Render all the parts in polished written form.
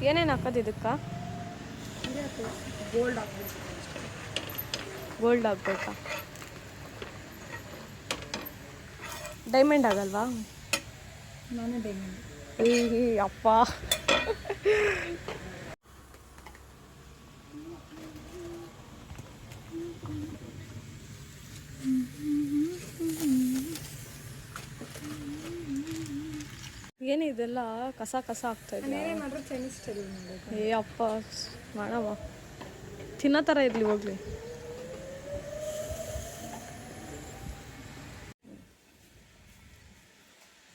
ಏನೇನು ಹಾಕೋದು ಇದಕ್ಕೆ? ಗೋಲ್ಡ್ ಹಾಕ್ಬೇಕು. ಗೋಲ್ಡ್ ಹಾಕ್ಬೇಕಾ? ಡೈಮಂಡ್ ಆಗಲ್ವಾ? ನಾನೇ ಡೈಮಂಡ್. ಈ ಅಪ್ಪ ಏನಿದೆಲ್ಲ ಕಸ ಕಸ ಆಗ್ತಾ ಇದೆ. ಚೈನೀಸ್ ಸ್ಟೈಲ್ ಏ ಅಪ್ಪ ಮಾಡವ ತಿನ್ನೋ ಥರ ಇರಲಿ ಹೋಗ್ಲಿ.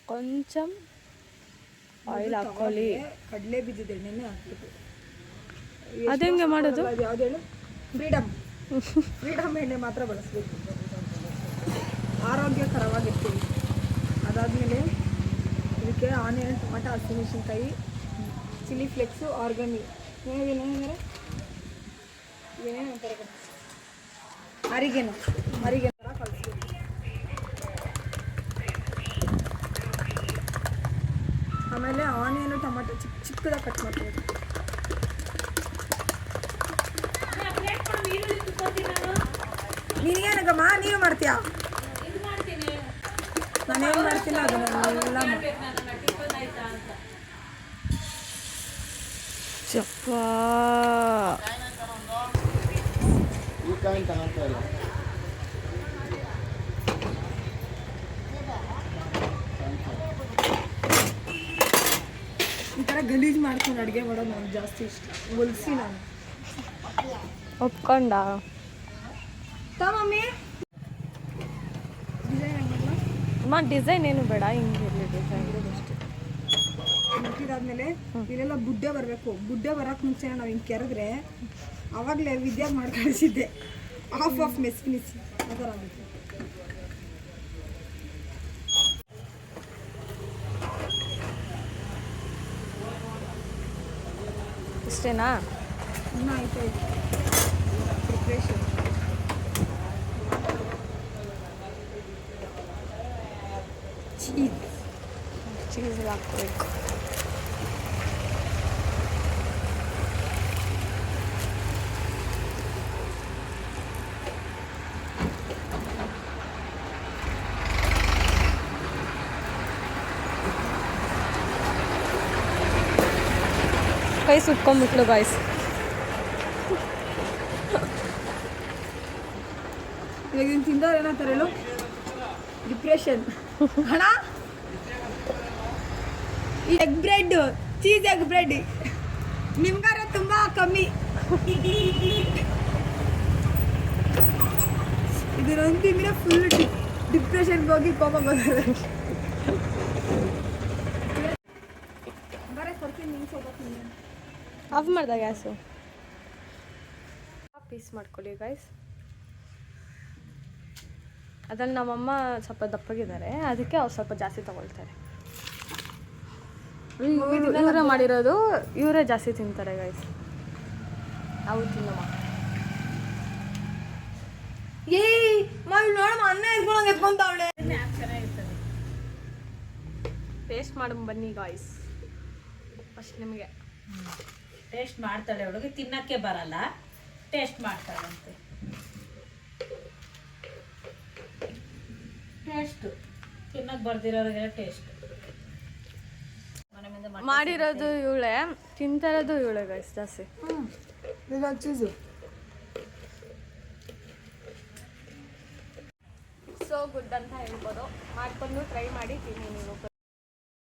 ಕೊಂಚಂ ಆಯಿಲ್ ಹಾಕೊಳ್ಳಿ. ಕಡಲೆ ಬೀಜದ ಎಣ್ಣೆನೇ ಹಾಕ್ಬೇಕು. ಅದೆಂಗೆ ಮಾಡೋದು? ಯಾವ್ದು ಹೇಳು? ಫ್ರೀಡಮ್ ಎಣ್ಣೆ ಮಾತ್ರ ಬಳಸಬೇಕು, ಆರೋಗ್ಯಕರವಾಗಿರ್ತೀವಿ. ಅದಾದಮೇಲೆ ಇದಕ್ಕೆ ಆನಿಯನ್, ಟೊಮೆಟೊ, ಹಸಿಮೆಣಸಿನ್ಕಾಯಿ, ಚಿಲ್ಲಿ ಫ್ಲೇಕ್ಸು, ಆರ್ಗಾನಿಕ್ ಏನೇನು ಅಂತಾರೆ ಅರಿಗೆನ ಥರ ಕಲಿಸ್ಬೇಕು. ಆಮೇಲೆ ಆನಿಯನು ಟೊಮೆಟೊ ಚಿಕ್ಕದಾಗಿ ಕಟ್ ಮಾಡ್ಬೇಕು. ನೀನೇನಕ್ಕಮ್ಮ ನೀನು ಮಾಡ್ತೀಯಾ? ನಾನೇನು ಮಾಡ್ತಿಲ್ಲ ಅದನ್ನೆಲ್ಲ. ಚಪ್ಪ ಈ ಥರ ಗಲೀಜು ಮಾಡ್ಕೊಂಡು ಅಡುಗೆ ಮಾಡೋದು ನನಗೆ ಜಾಸ್ತಿ ಇಷ್ಟ. ಹೊಲಿಸಿ ನಾನು ಒಪ್ಕೊಂಡ ಮಮ್ಮಿ ಡಿಸೈನ್ ಏನು ಬೇಡ, ಹಿಂಗಿರಲಿ ಡಿಸೈನ್ ಅಷ್ಟೇ. ಮುಟ್ಟಿದಾದ್ಮೇಲೆ ಇಲ್ಲೆಲ್ಲ ಬುಡ್ಡೆ ಬರಬೇಕು. ಬುಡ್ಡೆ ಬರೋಕ್ಕೆ ಮುಂಚೆ ನಾವು ಹಿಂಗೆ ಕೆರೆದ್ರೆ ಆವಾಗಲೇ ವಿದ್ಯೆ ಮಾಡಿ ಕಳಿಸಿದ್ದೆ. ಆಫ್ ಮೆಸ್ ಫಿನಿಸಿ ಆ ಥರ ಆಗುತ್ತೆ. ಇಷ್ಟೇನಾ? ಇನ್ನೂ ಆಯ್ತು ಪ್ರಿಪ್ರೇಷನ್. ಚೀಸ್ ಹಾಕಬೇಕು. ಕೈ ಸುಟ್ಕೊಂಡ್ಬಿಟ್ಲು ಗಾಯ್ಸ್. ಇವಾಗ ಇದನ್ನು ತಿಂದವ್ರು ಏನಂತಾರೆ ಹೇಳು? ಡಿಪ್ರೆಷನ್ ಹಣ. ಈ egg bread, cheese egg bread ನಿಮ್ಗಾರ ತುಂಬ ಕಮ್ಮಿ. ಇದನ್ನೊಂದು ತಿಂದರೆ ಫುಲ್ ಡಿಪ್ರೆಷನ್ಗೆ ಹೋಗಿ ಕೋಪ ಬಂದರೆ. ಬರೀ ಕೊಡ್ತೀನಿ ನಿಮ್ಗೆ ಸ್ವಲ್ಪ ತಿಂಡಿ. ಆಫ್ ಮಾಡ್ದ ಗ್ಯಾಸು. ಪೀಸ್ ಮಾಡ್ಕೊಳ್ಳಿ ಗೈಸ್. ಅದ್ರಲ್ಲಿ ನಮ್ಮಮ್ಮ ಸ್ವಲ್ಪ ದಪ್ಪಗಿದ್ದಾರೆ, ಅದಕ್ಕೆ ಅವ್ರು ಸ್ವಲ್ಪ ಜಾಸ್ತಿ ತಗೊಳ್ತಾರೆ. ಇವರೇ ಮಾಡಿರೋದು, ಇವರೇ ಜಾಸ್ತಿ ತಿಂತಾರೆ ಗೈಸ್. ನಾವು ತಿನ್ನಮ್ಮ. ನೋಡಮ್ಮ ಅನ್ನ ಎತ್ಕೊಂಡಂಗೆ ಎತ್ಕೊಂತಾವಳೆ. ಟೇಸ್ಟ್ ಮಾಡಿ ಬನ್ನಿ ಗಾಯ್ಸ್. ಫಸ್ಟ್ ನಿಮಗೆ ಟೇಸ್ಟ್ ಮಾಡ್ತಾಳೆ ಹುಡುಗಿ, ತಿನ್ನಕ್ಕೆ ಬರಲ್ಲ, ಟೇಸ್ಟ್ ಮಾಡ್ತಾಳಂತೆ. ಟೇಸ್ಟು ತಿನ್ನಕ್ಕೆ ಬರ್ದಿರೋರಿಗೆಲ್ಲ ಟೇಸ್ಟ್. ಮಾಡಿರೋದು ಇವಳೆ, ತಿಂತಾ ಇರೋದು ಇವಳೆ ಗೈಸ್ ಜಾಸ್ತಿ. ಚೀಸು ಸೊ ಗುಡ್ ಅಂತ ಹೇಳ್ಬೋದು. ಮಾಡ್ಕೊಂಡು ಟ್ರೈ ಮಾಡಿ ತಿನ್ನಿ ನೀವು ಕೂಡ.